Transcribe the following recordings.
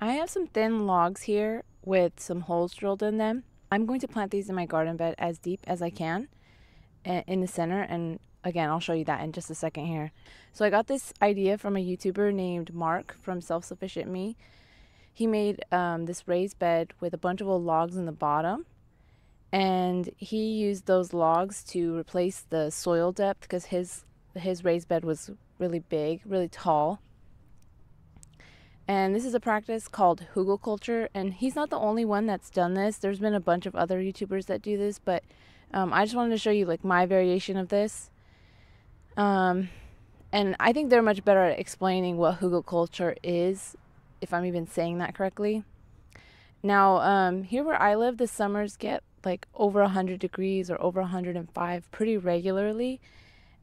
I have some thin logs here with some holes drilled in them. I'm going to plant these in my garden bed as deep as I can in the center, and again, I'll show you that in just a second here. So I got this idea from a YouTuber named Mark from Self Sufficient Me. He made this raised bed with a bunch of old logs in the bottom, and he used those logs to replace the soil depth because his raised bed was really big, really tall. And this is a practice called hugelkultur, and he's not the only one that's done this. There's been a bunch of other YouTubers that do this, but I just wanted to show you like my variation of this. And I think they're much better at explaining what hugelkultur is, if I'm even saying that correctly. Now, here where I live, the summers get like over 100 degrees or over 105 pretty regularly.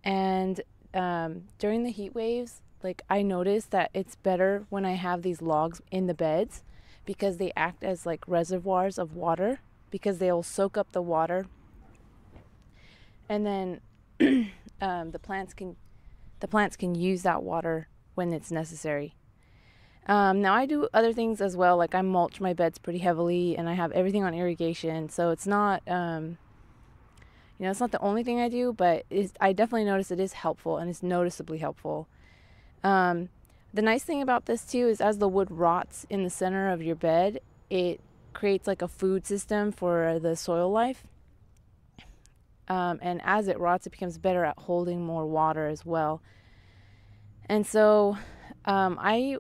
And during the heat waves, like I noticed that it's better when I have these logs in the beds because they act as like reservoirs of water because they'll soak up the water, and then the plants can use that water when it's necessary. Now I do other things as well, like I mulch my beds pretty heavily and I have everything on irrigation, so it's not it's not the only thing I do, but I definitely notice it is helpful and it's noticeably helpful. The nice thing about this too is as the wood rots in the center of your bed, it creates like a food system for the soil life. And as it rots, it becomes better at holding more water as well. And so I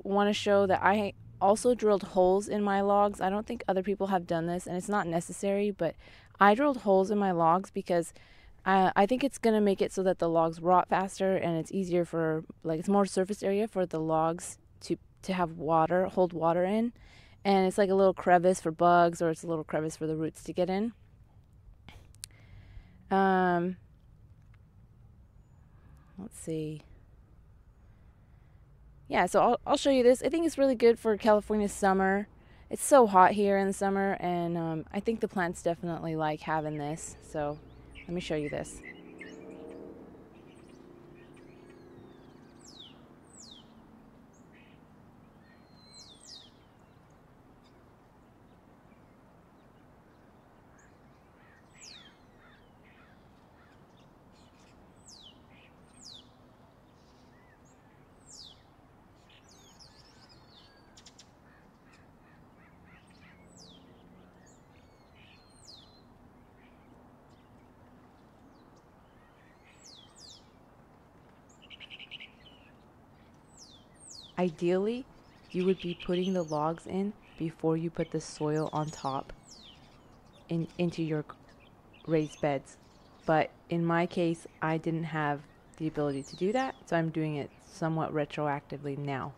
want to show that I also drilled holes in my logs. I don't think other people have done this, and it's not necessary, but I drilled holes in my logs because I think it's going to make it so that the logs rot faster, and it's easier for, like, it's more surface area for the logs to have water, hold water in. And it's like a little crevice for bugs, or it's a little crevice for the roots to get in. Let's see. Yeah, so I'll show you this. I think it's really good for California summer. It's so hot here in the summer, and I think the plants definitely like having this. So let me show you this. Ideally, you would be putting the logs in before you put the soil on top into your raised beds. But in my case, I didn't have the ability to do that, so I'm doing it somewhat retroactively now.